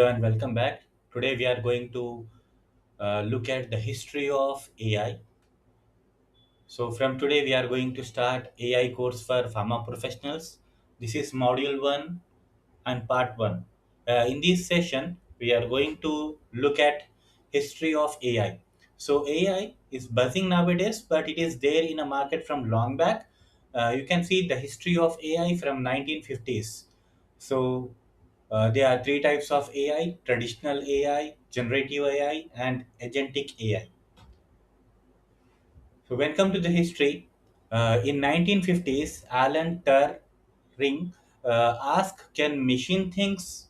and welcome back. Today we are going to look at the history of AI. So from today we are going to start AI course for pharma professionals. This is module 1 and part 1. In this session we are going to look at history of AI. So AI is buzzing nowadays, but it is there in a market from long back. You can see the history of AI from 1950s. So there are three types of AI: traditional AI, generative AI, and agentic AI. So when come to the history, in 1950s, Alan Turing asked, "Can machine thinks?"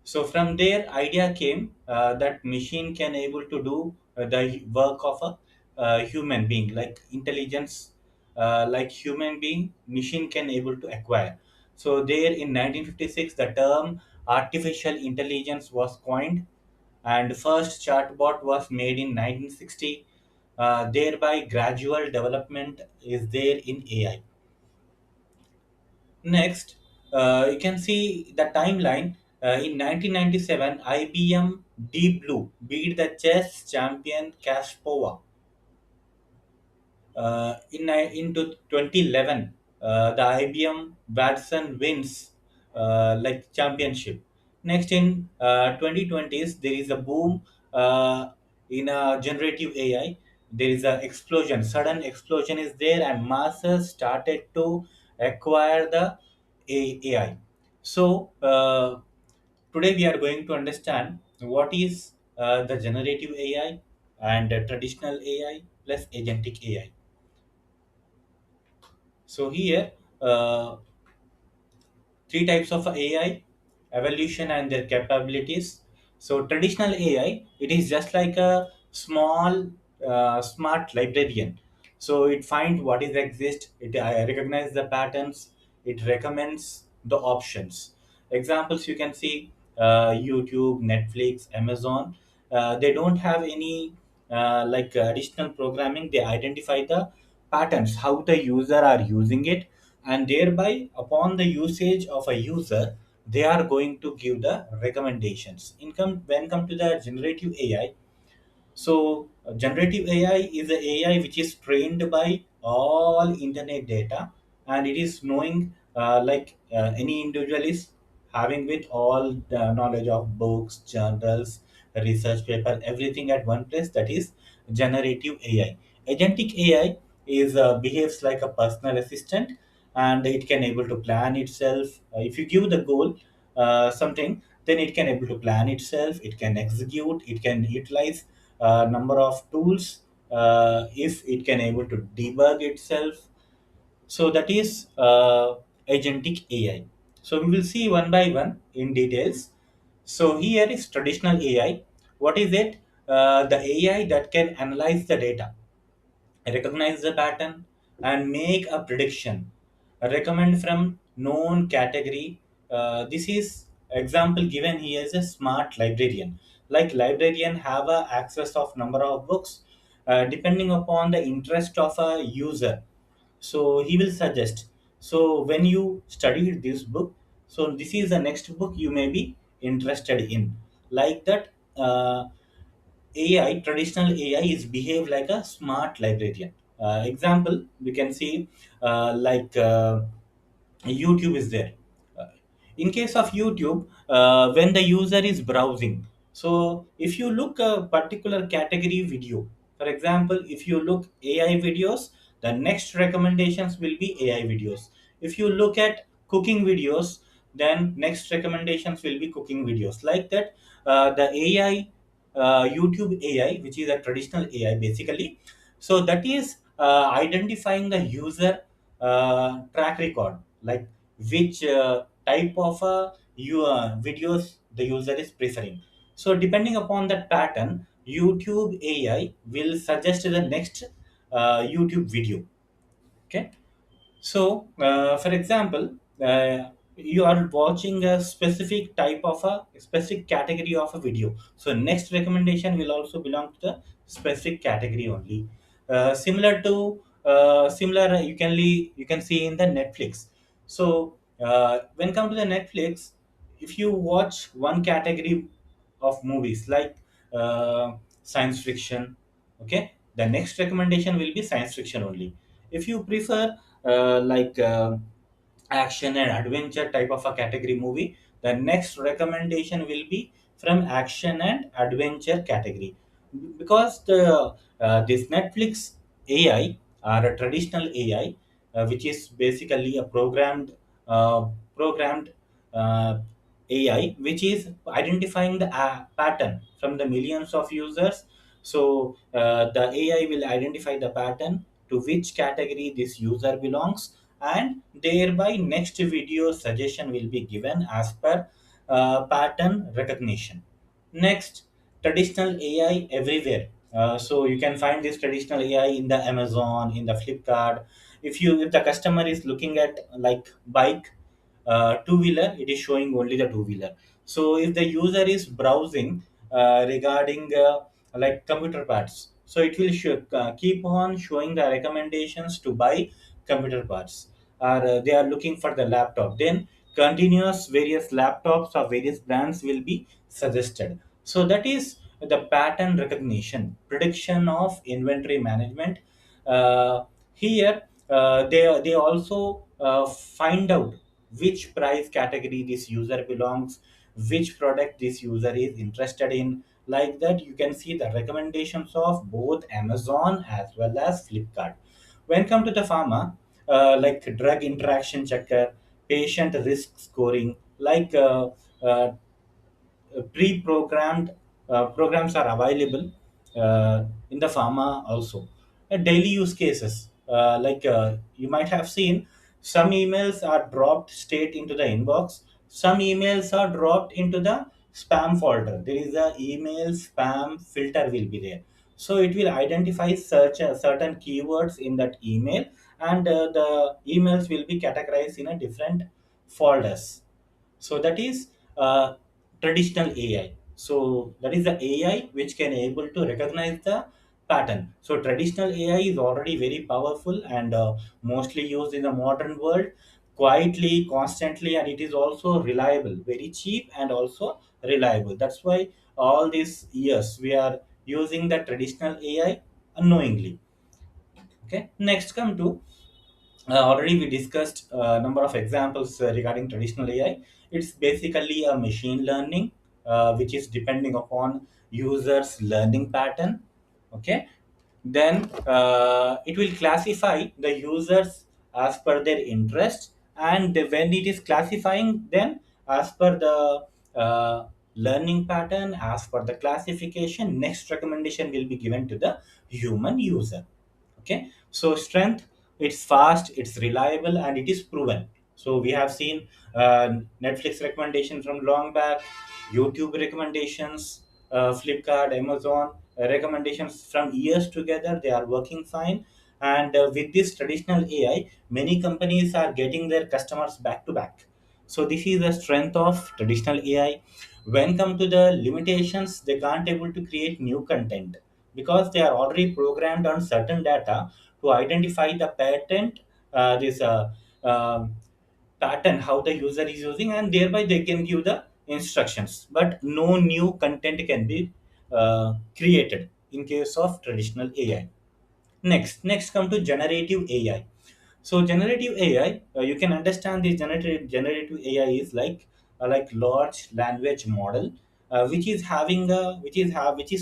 So from there, idea came that machine can able to do the work of a human being, like intelligence, like human being, machine can able to acquire. So there in 1956, the term artificial intelligence was coined, and first chatbot was made in 1960. Thereby, gradual development is there in AI. Next, you can see the timeline. In 1997, IBM Deep Blue beat the chess champion Kasparov. Into 2011, the IBM Watson wins like championship. Next in 2020s, there is a boom in generative AI. There is a explosion, sudden explosion is there, and masses started to acquire the AI. So today we are going to understand what is the generative AI and traditional AI plus agentic AI. So here, three types of AI, evolution and their capabilities. So traditional AI, it is just like a small smart librarian. So it finds what is exist, it recognize the patterns, it recommends the options. Examples you can see: YouTube, Netflix, Amazon. They don't have any additional programming. They identify the patterns, how the user are using it, and thereby upon the usage of a user they are going to give the recommendations. When come to the generative AI, so generative AI is a AI which is trained by all internet data, and it is knowing any individual is having with all the knowledge of books, journals, research paper, everything at one place. That is generative AI. Agentic AI is behaves like a personal assistant, and it can able to plan itself. If you give the goal something, then it can able to plan itself. It can execute. It can utilize number of tools if it can able to debug itself. So that is agentic AI. So we will see one by one in details. So here is traditional AI. What is it? The AI that can analyze the data, recognize the pattern, and make a prediction, recommend from known category. This is example given here is a smart librarian. Like librarian have a access of number of books depending upon the interest of a user. So he will suggest, so when you study this book, so this is the next book you may be interested in, like that. AI, traditional AI, is behave like a smart librarian. Example, we can see YouTube is there. Uh, in case of YouTube, when the user is browsing, so if you look a particular category video, for example, if you look AI videos, the next recommendations will be AI videos. If you look at cooking videos, then next recommendations will be cooking videos. Like that, the AI, YouTube AI, which is a traditional AI basically. So that is identifying the user track record, like which type of videos the user is preferring. So depending upon that pattern, YouTube AI will suggest the next YouTube video. Okay. So, for example, you are watching a specific type of a specific category of a video. So, next recommendation will also belong to the specific category only. Similar to similar, you can see in the Netflix. So, when come to the Netflix, if you watch one category of movies like science fiction, okay, the next recommendation will be science fiction only. If you prefer action and adventure type of a category movie, the next recommendation will be from action and adventure category. Because the this Netflix AI or a traditional AI, which is basically a programmed uh, AI, which is identifying the pattern from the millions of users. So the AI will identify the pattern to which category this user belongs, and thereby next video suggestion will be given as per pattern recognition. Next, traditional AI everywhere. So you can find this traditional AI in the Amazon, in the Flipkart. If the customer is looking at like bike, two wheeler, it is showing only the two wheeler. So if the user is browsing regarding like computer parts, so it will keep on showing the recommendations to buy computer parts. Or they are looking for the laptop, then continuous various laptops of various brands will be suggested. So that is the pattern recognition, prediction of inventory management. Here they also find out which price category this user belongs, which product this user is interested in. Like that, you can see the recommendations of both Amazon as well as Flipkart. When come to the pharma, like drug interaction checker, patient risk scoring, like pre-programmed programs are available in the pharma also. Daily use cases, you might have seen, some emails are dropped straight into the inbox, some emails are dropped into the spam folder. There is a email spam filter will be there, so it will identify search certain keywords in that email, and the emails will be categorized in a different folders. So that is traditional AI. So that is the AI which can able to recognize the pattern. So traditional AI is already very powerful and mostly used in the modern world, quietly, constantly, and it is also reliable, very cheap and also reliable. That's why all these years we are using the traditional AI unknowingly. Okay, next come to already we discussed a number of examples regarding traditional AI. It's basically a machine learning, which is depending upon users' learning pattern. Okay, then it will classify the users as per their interest, and when it is classifying them as per the learning pattern, as per the classification, next recommendation will be given to the human user. Okay, so strength, it's fast, it's reliable, and it is proven. So we have seen Netflix recommendation from long back, YouTube recommendations, Flipkart, Amazon recommendations from years together, they are working fine. And with this traditional AI, many companies are getting their customers back to back. So this is the strength of traditional AI. When come to the limitations, they can't able to create new content because they are already programmed on certain data to identify the patent, this pattern how the user is using, and thereby they can give the instructions, but no new content can be created in case of traditional AI. Next come to generative AI. So generative AI, you can understand this generative AI is like large language model, which is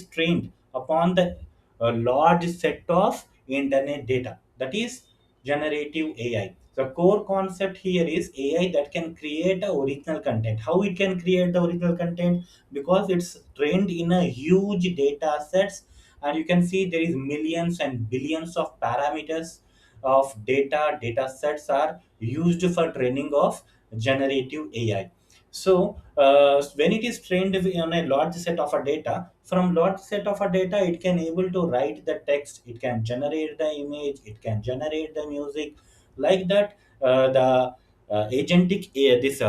trained upon the large set of internet data. That is generative AI. The core concept here is AI that can create the original content. How it can create the original content? Because it's trained in a huge data sets, and you can see there is millions and billions of parameters of data sets are used for training of generative AI. So when it is trained on a large set of a data, from large set of a data, it can able to write the text, it can generate the image, it can generate the music. Like that, the agentic this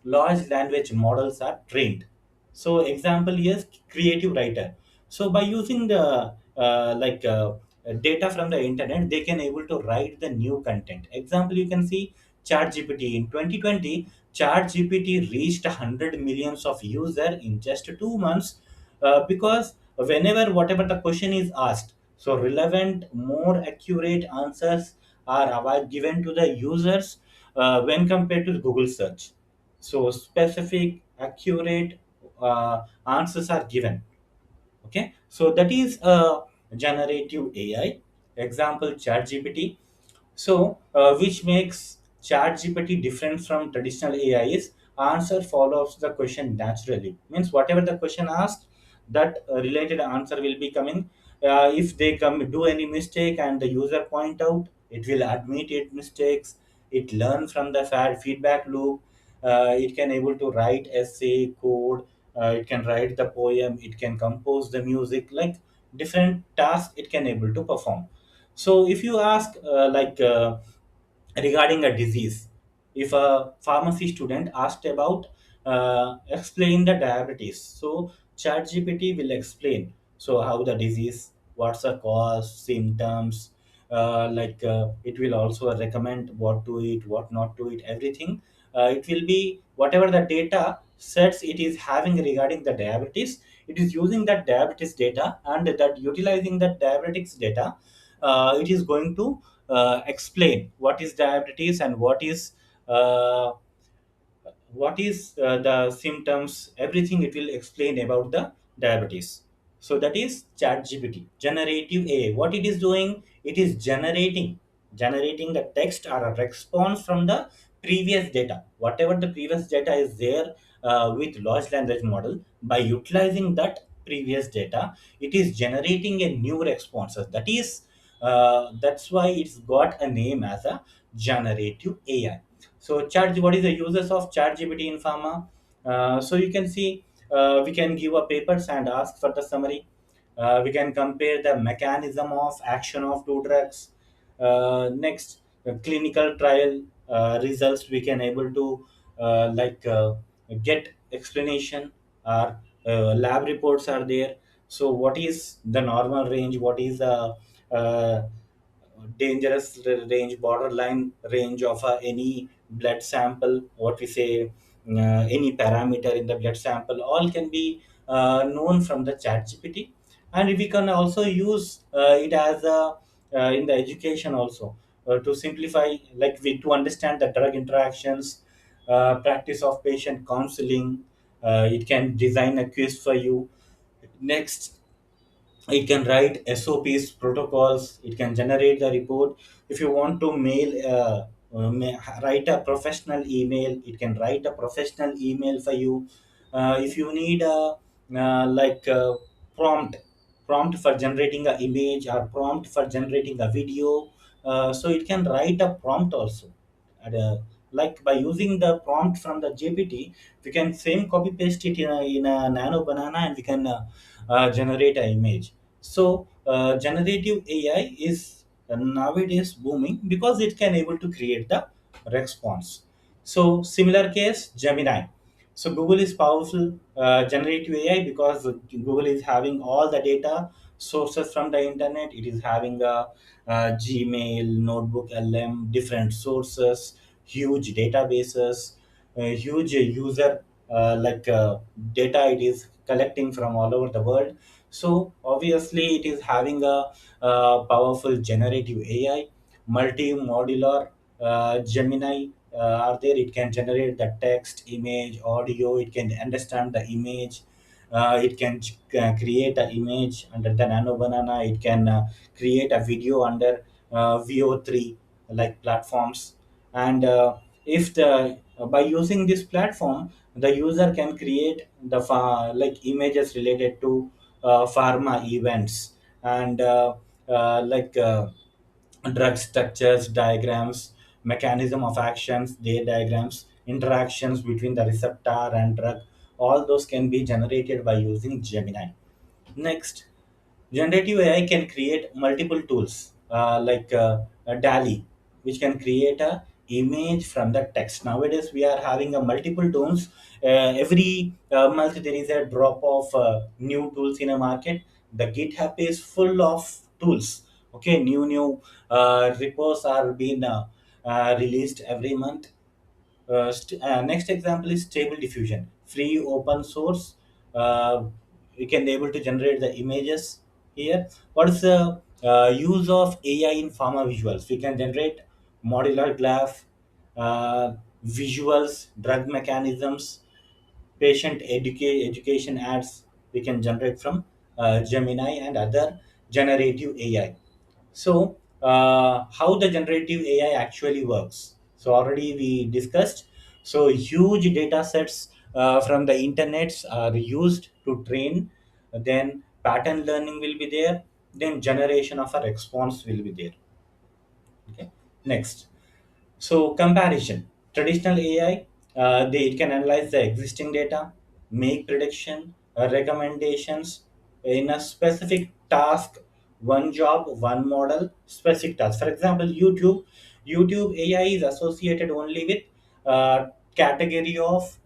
large language models are trained. So example is creative writer. So by using the data from the internet, they can able to write the new content. Example, you can see ChatGPT. In 2020, ChatGPT reached 100 millions of user in just 2 months, because whenever whatever the question is asked, so relevant, more accurate answers are given to the users when compared to Google search. So specific, accurate answers are given. Okay, so that is a generative AI. Example, ChatGPT. So, which makes ChatGPT different from traditional AI is answer follows the question naturally. Means whatever the question asked, that related answer will be coming. If they come do any mistake and the user point out, it will admit it mistakes. It learn from the feedback loop. It can able to write essay, code. It can write the poem. It can compose the music. Like different tasks, it can able to perform. So if you ask regarding a disease, if a pharmacy student asked about explain the diabetes, so ChatGPT will explain so how the disease, what's the cause, symptoms, it will also recommend what to eat, what not to eat, everything. It will be whatever the data sets it is having regarding the diabetes. It is using that diabetes data, and that utilizing that diabetics data, it is going to explain what is diabetes and uh, what is the symptoms, everything it will explain about the diabetes. So that is chat gpt, generative AI. What it is doing, it is generating the text or a response from the previous data, whatever the previous data is there. With large language model, by utilizing that previous data, it is generating a new responses. That's why it's got a name as a generative AI. So chat, what is the uses of ChatGPT in pharma? So you can see, we can give a papers and ask for the summary. We can compare the mechanism of action of two drugs. Next, clinical trial results, we can able to get explanation, or lab reports are there. So what is the normal range? What is the uh, dangerous range, borderline range of any blood sample, what we say, any parameter in the blood sample, all can be known from the chat gpt. And we can also use it as a in the education also, to simplify, like we to understand the drug interactions, practice of patient counseling. It can design a quiz for you. Next, it can write SOPs, protocols. It can generate the report. If you want to write a professional email, it can write a professional email for you. If you need a prompt prompt for generating a image, or prompt for generating a video, so it can write a prompt also. And, like by using the prompt from the GPT, we can same copy paste it in a nano banana, and we can generate an image. So generative AI is nowadays booming because it can able to create the response. So similar case, Gemini. So Google is powerful generative AI because Google is having all the data sources from the internet. It is having a Gmail, Notebook, LM, different sources, huge databases, huge user data it is collecting from all over the world. So obviously it is having powerful generative AI, multi-modular Gemini are there. It can generate the text, image, audio. It can understand the image. It can create an image under the nano banana. It can create a video under VO3 like platforms. And if the by using this platform, the user can create the images related to pharma events, and drug structures, diagrams, mechanism of actions, their diagrams, interactions between the receptor and drug. All those can be generated by using Gemini. Next, generative AI can create multiple tools, a DALI, which can create a image from the text. Nowadays, we are having a multiple tools. Every month, there is a drop of new tools in a market. The GitHub is full of tools. Okay, new repos are being released every month. Next example is stable diffusion, free open source. Uh, we can able to generate the images here. What is the use of AI in pharma visuals? We can generate modular graph, visuals, drug mechanisms, education ads. We can generate from Gemini and other generative AI. So, how the generative AI actually works? So, already we discussed. So, huge data sets from the internets are used to train. Then, pattern learning will be there. Then, generation of a response will be there. Okay. Next. So comparison, traditional AI, it can analyze the existing data, make prediction, recommendations in a specific task, one job, one model, specific task. For example, YouTube AI is associated only with category of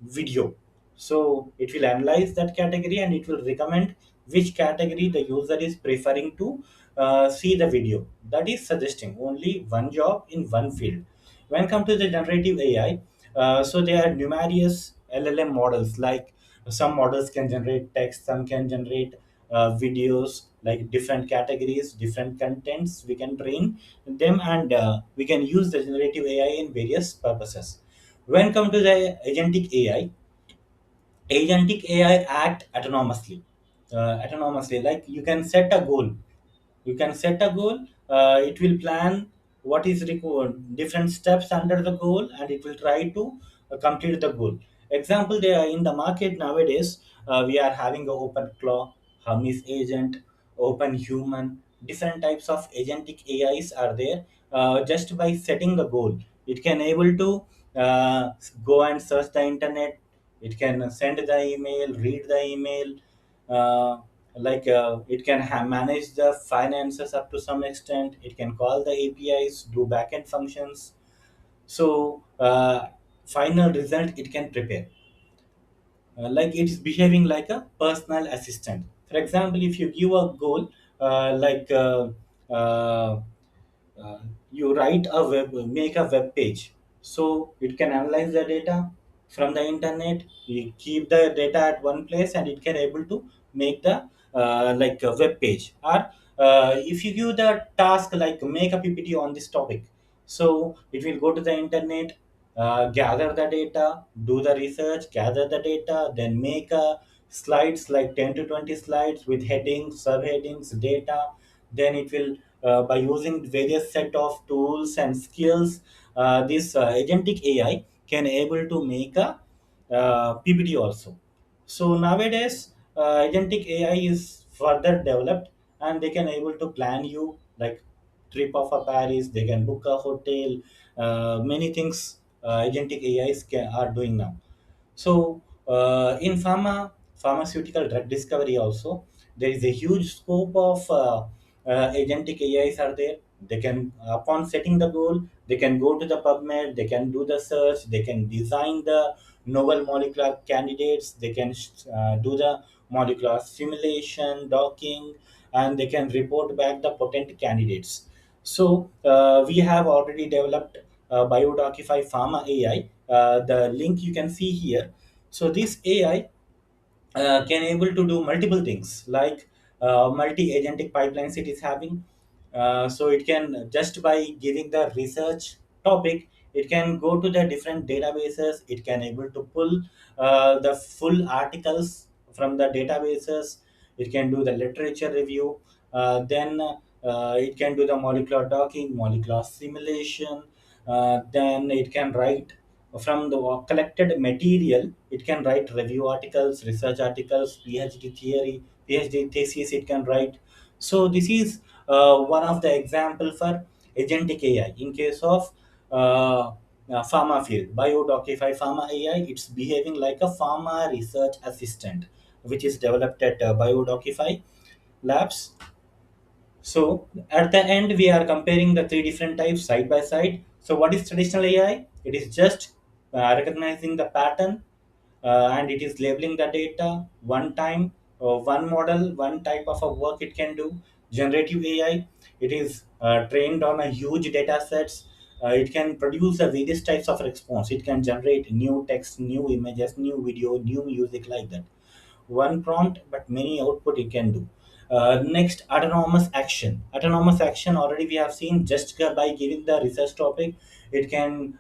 video. So it will analyze that category and it will recommend which category the user is preferring to see the video. That is suggesting only one job in one field. When come to the generative AI, so there are numerous LLM models. Like some models can generate text, some can generate videos, like different categories, different contents. We can train them and we can use the generative AI in various purposes. When come to the agentic AI, agentic AI act autonomously. Like you can set a goal, it will plan what is required, different steps under the goal, and it will try to complete the goal. Example, they are in the market nowadays. We are having a open claw, Hermes agent, open human, different types of agentic AIs are there. Just by setting the goal, it can able to go and search the internet, it can send the email, read the email, uh, it can manage the finances up to some extent, it can call the APIs, do backend functions. So final result it can prepare, like it's behaving like a personal assistant. For example, if you give a goal, uh, like uh, uh, uh, you write a make a web page, so it can analyze the data from the internet, you keep the data at one place and it can able to make the like a web page. Or if you give the task like make a PPT on this topic, so it will go to the internet, gather the data, do the research, gather the data, then make slides like 10 to 20 slides with headings, subheadings, data. Then it will, by using various set of tools and skills, this agentic AI can able to make a PPT also. So nowadays, agentic AI is further developed, and they can able to plan you like trip of a Paris. They can book a hotel. Many things agentic AIs are doing now. So, in pharmaceutical drug discovery also, there is a huge scope of agentic AIs are there. They can, upon setting the goal, they can go to the PubMed, they can do the search, they can design the novel molecular candidates, they can do the molecular simulation, docking, and they can report back the potent candidates. So we have already developed BioDockify Pharma AI. The link you can see here. So this AI can able to do multiple things, like multi-agentic pipelines it is having. So it can, just by giving the research topic, it can go to the different databases, it can able to pull the full articles from the databases, it can do the literature review, then it can do the molecular docking, molecular simulation, then it can write from the collected material, it can write review articles, research articles, PhD theory, PhD thesis it can write. So this is one of the example for agentic AI. In case of pharma field, BioDockify Pharma AI, it's behaving like a pharma research assistant, which is developed at BioDockify Labs. So at the end, we are comparing the three different types side by side. So what is traditional AI? It is just recognizing the pattern, and it is labeling the data one time, one model, one type of a work it can do. Generative AI, it is trained on a huge data sets. it can produce various types of response. It can generate new text, new images, new video, new music, like that. One prompt but many output it can do. Next, autonomous action, already we have seen, just by giving the research topic, it can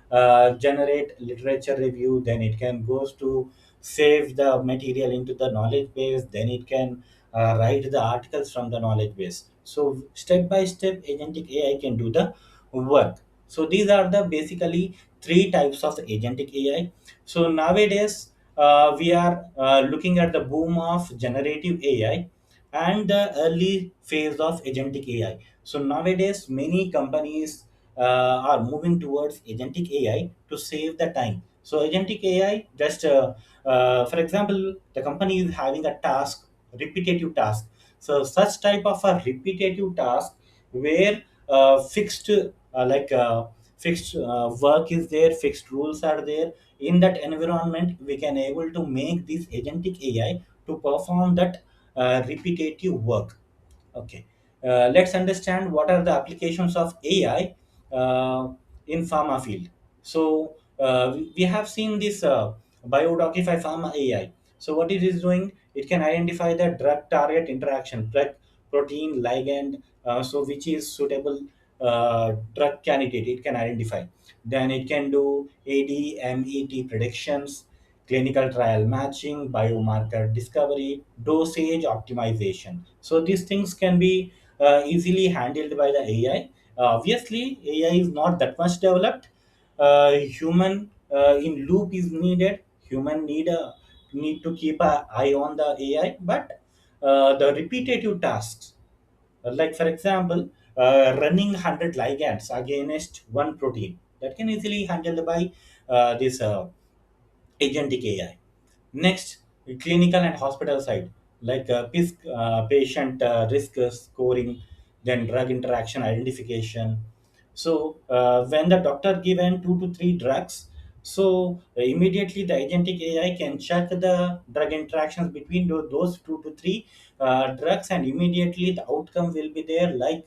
generate literature review, then it can goes to save the material into the knowledge base, then it can write the articles from the knowledge base. So step by step agentic AI can do the work. So these are the basically three types of agentic AI. So nowadays we are looking at the boom of generative AI and the early phase of agentic AI. So nowadays, many companies are moving towards agentic AI to save the time. So agentic AI, just for example, the company is having a task, repetitive task. So such type of a repetitive task where fixed work is there, fixed rules are there. In that environment we can able to make this agentic AI to perform that repetitive work. Okay. Let's understand what are the applications of AI in pharma field. So we have seen this BioDockify Pharma AI. So what it is doing, it can identify the drug target interaction, drug protein ligand, so which is suitable drug candidate. It can identify. Then it can do ADMET predictions, clinical trial matching, biomarker discovery, dosage optimization. So these things can be easily handled by the AI. Obviously, AI is not that much developed. Human in loop is needed. Human need to keep an eye on the AI, but the repetitive tasks, like for example, running 100 ligands against one protein, that can easily handled by this agentic AI. Next, clinical and hospital side, like patient risk scoring, then drug interaction identification. So when the doctor given 2 to 3 drugs, so immediately the agentic AI can check the drug interactions between those 2 to 3 drugs, and immediately the outcome will be there. Like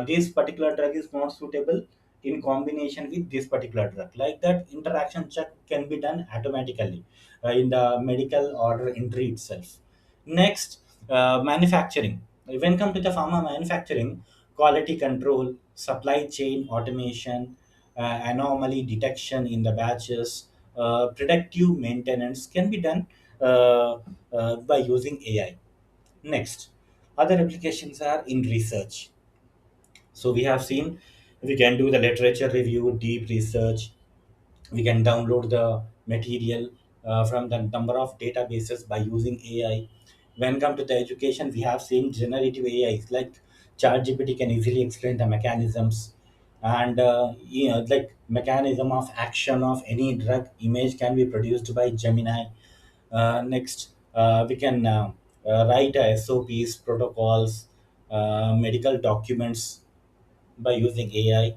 this particular drug is not suitable in combination with this particular drug. Like that, interaction check can be done automatically in the medical order entry itself. Next, manufacturing. When come to the pharma manufacturing, quality control, supply chain automation, anomaly detection in the batches, predictive maintenance can be done by using AI. Next, other applications are in research. So we have seen we can do the literature review, deep research. We can download the material from the number of databases by using AI. When come to the education, we have seen generative AI like ChatGPT can easily explain the mechanisms, and like mechanism of action of any drug image can be produced by Gemini. Next, we can write SOPs, protocols, medical documents by using AI.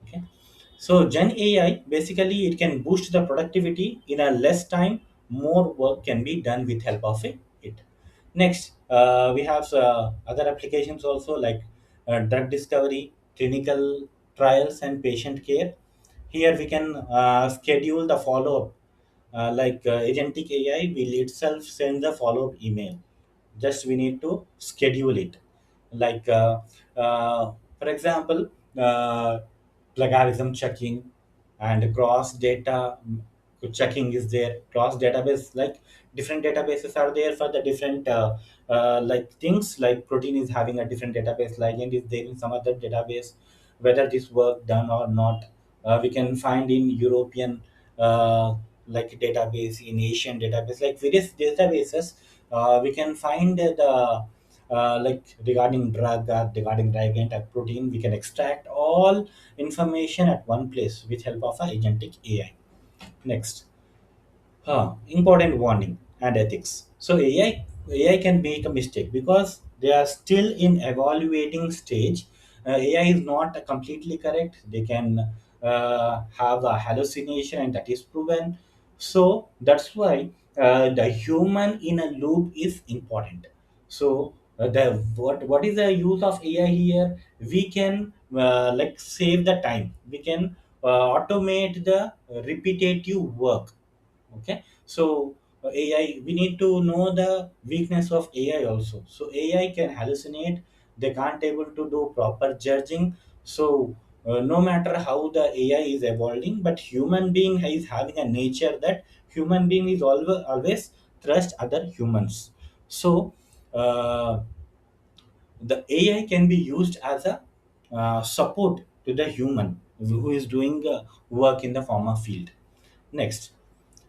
Okay. So Gen AI basically it can boost the productivity in a less time. More work can be done with help of it. Next, we have other applications also, like drug discovery, clinical trials, and patient care. Here we can schedule the follow up. Like agentic AI will itself send the follow up email. Just we need to schedule it. Like for example, uh, plagiarism checking and cross data checking is there. Cross database, like different databases are there for the different like things, like protein is having a different database, ligand is there in some other database. Whether this work done or not, we can find in European like database, in Asian database, like various databases. We can find the like regarding drug or regarding ligand or protein, we can extract all information at one place with help of a agentic AI. Next, important warning and ethics. So AI can make a mistake because they are still in evaluating stage. AI is not completely correct. They can have a hallucination, and that is proven. So that's why the human in a loop is important. So The what is the use of AI here? We can like save the time. We can automate the repetitive work. Okay, so AI, we need to know the weakness of AI also. So AI can hallucinate, they can't able to do proper judging. So no matter how the AI is evolving, but human being is having a nature that human being is always trust other humans. So uh, the AI can be used as a support to the human who is doing work in the pharma field. Next,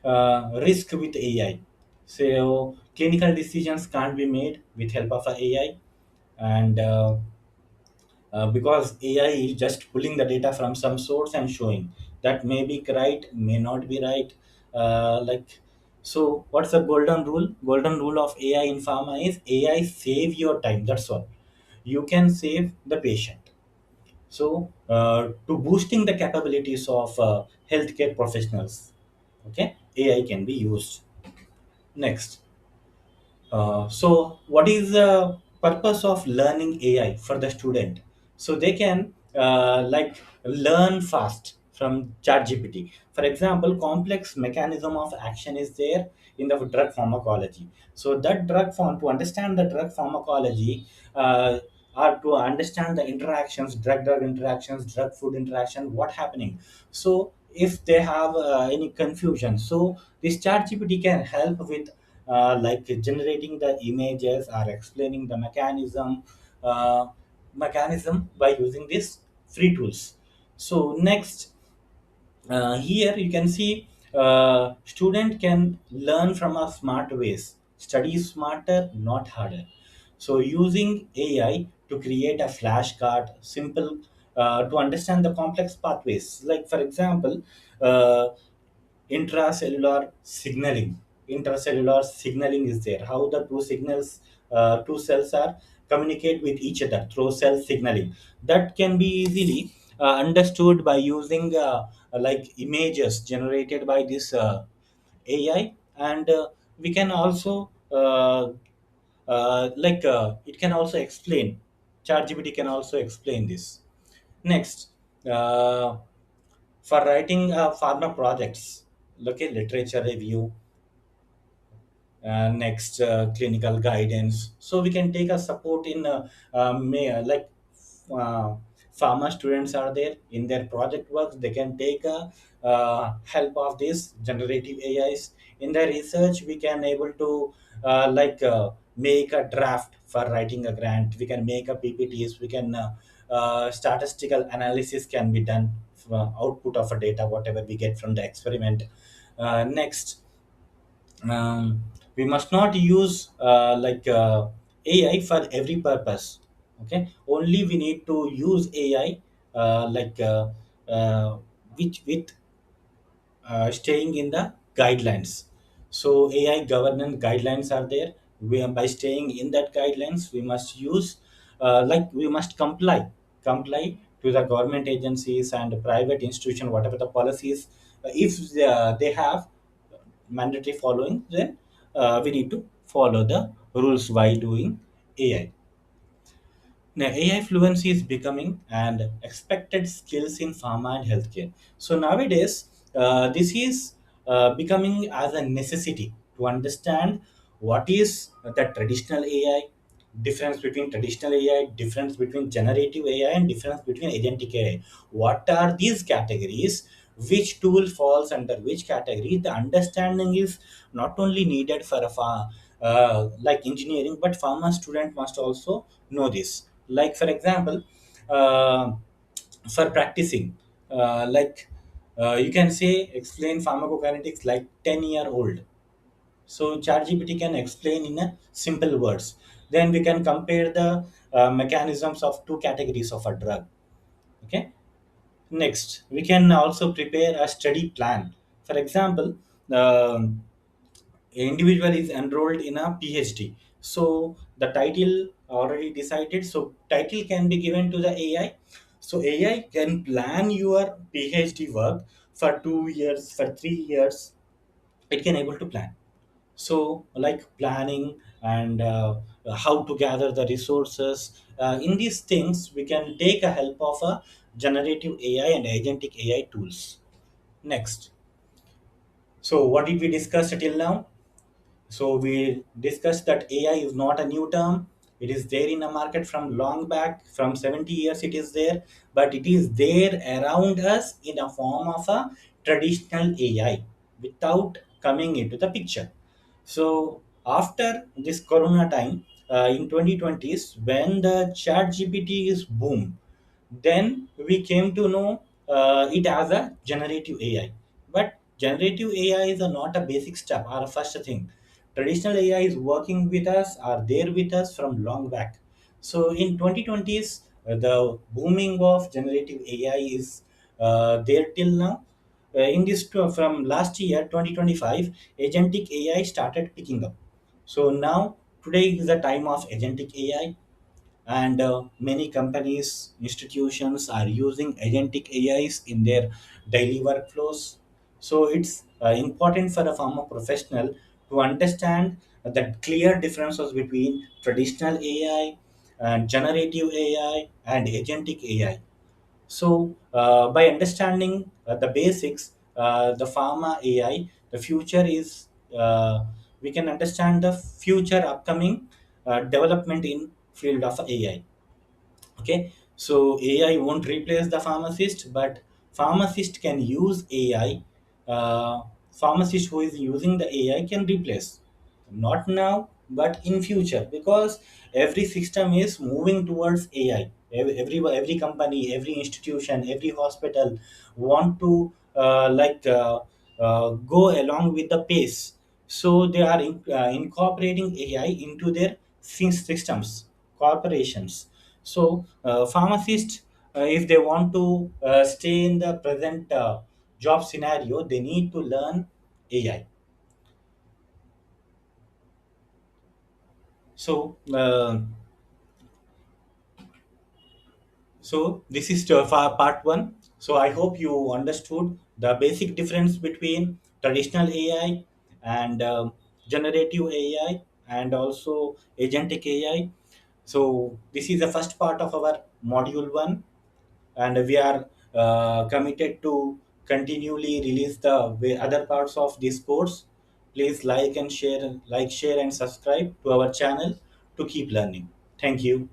risk with AI. So clinical decisions can't be made with help of a AI, and because AI is just pulling the data from some source and showing that may be right, may not be right. Like, so what's the golden rule? Golden rule of AI in pharma is AI save your time. That's all. You can save the patient. So to boosting the capabilities of healthcare professionals, okay, AI can be used. Next, so, what is the purpose of learning AI for the student? So they can like learn fast from ChatGPT. For example, complex mechanism of action is there in the drug pharmacology. So that drug form to understand the drug pharmacology, uh, or to understand the interactions, drug-drug interactions, drug-food interaction, what happening. So if they have any confusion, so this ChatGPT can help with like generating the images or explaining the uh, mechanism by using these free tools. So next, here you can see student can learn from a smart ways, study smarter, not harder. So using AI to create a flashcard, simple to understand the complex pathways. Like for example, uh, intracellular signaling. Intracellular signaling is there. How the two cells are communicate with each other through cell signaling. That can be easily understood by using like images generated by this AI, and we can also it can also explain. ChatGPT can also explain this. Next, uh, for writing pharma projects, look at literature review, next clinical guidance. So we can take a support in like uh, pharma students are there in their project works, they can take a help of this generative AIs in their research. We can able to make a draft for writing a grant, we can make a PPTs, we can statistical analysis can be done for output of a data whatever we get from the experiment. Next, we must not use AI for every purpose. Okay, only we need to use AI uh, like uh, uh, which with staying in the guidelines. So AI governance guidelines are there. By staying in that guidelines, we must use we must comply to the government agencies and private institution, whatever the policies. If they have mandatory following, then we need to follow the rules while doing AI. Now, AI fluency is becoming an expected skills in pharma and healthcare. So nowadays, this is becoming as a necessity to understand what is the traditional AI, difference between traditional AI, difference between generative AI, and difference between agentic AI. What are these categories? Which tool falls under which category? The understanding is not only needed for a like engineering, but pharma student must also know this. Like for example, uh, for practicing, you can say explain pharmacokinetics like 10-year old. So ChatGPT can explain in a simple words. Then we can compare the mechanisms of two categories of a drug. Okay. Next, we can also prepare a study plan. For example, um individual is enrolled in a PhD. So the title already decided. So title can be given to the AI. So AI can plan your PhD work for 2 years, for 3 years. It can able to plan. So like planning and how to gather the resources. In these things, we can take a help of a generative AI and agentic AI tools. Next, so what did we discuss till now? So we discussed that AI is not a new term. It is there in the market from long back, from 70 years it is there, but it is there around us in a form of a traditional AI without coming into the picture. So after this corona time, in 2020s, when the chat GPT is boom, then we came to know it as a generative AI. But generative AI is not a basic step or a first thing. Traditional AI is working with us, are there with us from long back. So in 2020s, the booming of generative AI is there till now. In this from last year 2025, agentic AI started picking up. So now today is the time of agentic AI, and many companies, institutions are using agentic AIs in their daily workflows. So it's important for a pharma professional to understand the clear differences between traditional AI and generative AI and agentic AI. So, by understanding the basics, the pharma AI, the future is we can understand the future upcoming development in field of AI. Okay, so AI won't replace the pharmacist, but pharmacist can use AI. Pharmacist who is using the AI can replace, not now but in future, because every system is moving towards AI. Every company, every institution, every hospital want to go along with the pace. So they are incorporating AI into their systems, corporations. So pharmacists, if they want to stay in the present job scenario, they need to learn AI. So so this is part one. So I hope you understood the basic difference between traditional AI and generative AI and also agentic AI. So this is the first part of our module one, and we are committed to continually release the other parts of this course. Please like, share, and subscribe to our channel to keep learning. Thank you.